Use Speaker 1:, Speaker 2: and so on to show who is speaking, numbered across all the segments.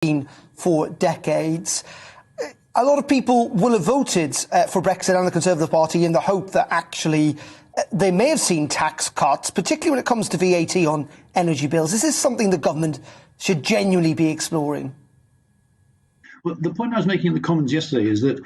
Speaker 1: been for decades. A lot of people will have voted for Brexit and the Conservative Party in the hope that actually they may have seen tax cuts, particularly when it comes to VAT on energy bills. Is this something the government should genuinely be exploring?
Speaker 2: Well, the point I was making in the Commons yesterday is that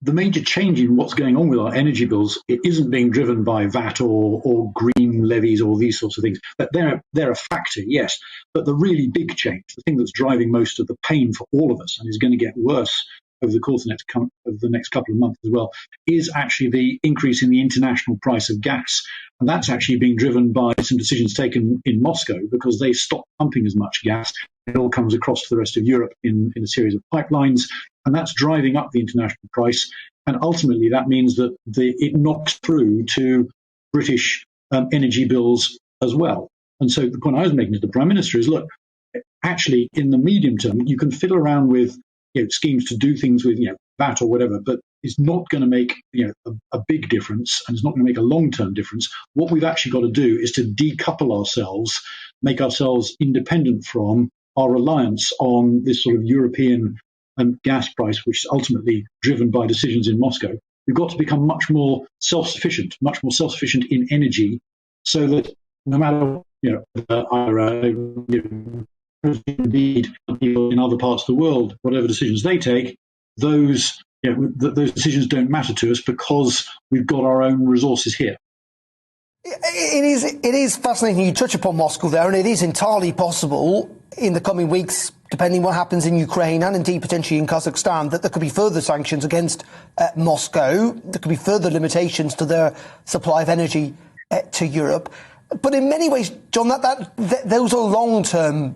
Speaker 2: the major change in what's going on with our energy bills, it isn't being driven by VAT or green levies or these sorts of things. But they're a factor, yes. But the really big change, the thing that's driving most of the pain for all of us and is going to get worse over the course of the next couple of months as well, is actually the increase in the international price of gas. And that's actually being driven by some decisions taken in Moscow because they stopped pumping as much gas. It all comes across to the rest of Europe in a series of pipelines, and that's driving up the international price. And ultimately, that means that it knocks through to British energy bills as well. And so the point I was making to the Prime Minister is, look, actually, in the medium term, you can fiddle around with schemes to do things with VAT or whatever, but it's not going to make a big difference, and it's not going to make a long-term difference. What we've actually got to do is to decouple ourselves, make ourselves independent from our reliance on this sort of European gas price, which is ultimately driven by decisions in Moscow. We've got to become much more self-sufficient in energy, so that no matter indeed people in other parts of the world, whatever decisions they take, those decisions don't matter to us because we've got our own resources here.
Speaker 1: It is fascinating you touch upon Moscow there, and it is entirely possible in the coming weeks, depending what happens in Ukraine and indeed potentially in Kazakhstan, that there could be further sanctions against Moscow. There could be further limitations to their supply of energy to Europe. But in many ways, John, those are long-term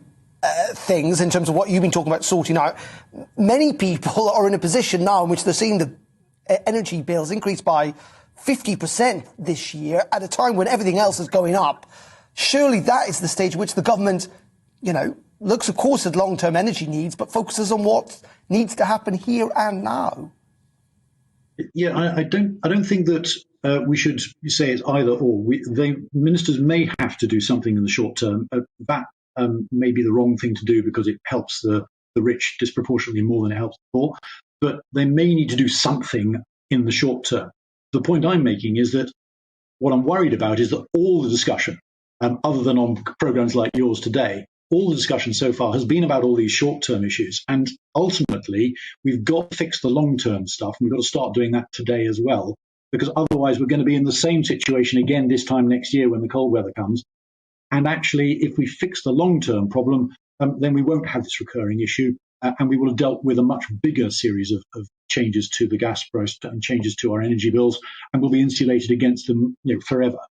Speaker 1: things in terms of what you've been talking about sorting out. Many people are in a position now in which they're seeing the energy bills increase by 50% this year at a time when everything else is going up. Surely that is the stage at which the government, looks, of course, at long-term energy needs, but focuses on what needs to happen here and now.
Speaker 2: Yeah, I don't think that we should say it's either or. Ministers may have to do something in the short term. That may be the wrong thing to do because it helps the rich disproportionately more than it helps the poor. But they may need to do something in the short term. The point I'm making is that what I'm worried about is that all the discussion, other than on programs like yours today, all the discussion so far has been about all these short-term issues. And ultimately, we've got to fix the long-term stuff. And we've got to start doing that today as well, because otherwise we're going to be in the same situation again this time next year when the cold weather comes. And actually, if we fix the long-term problem, then we won't have this recurring issue. And we will have dealt with a much bigger series of changes to the gas price and changes to our energy bills, and we'll be insulated against them forever.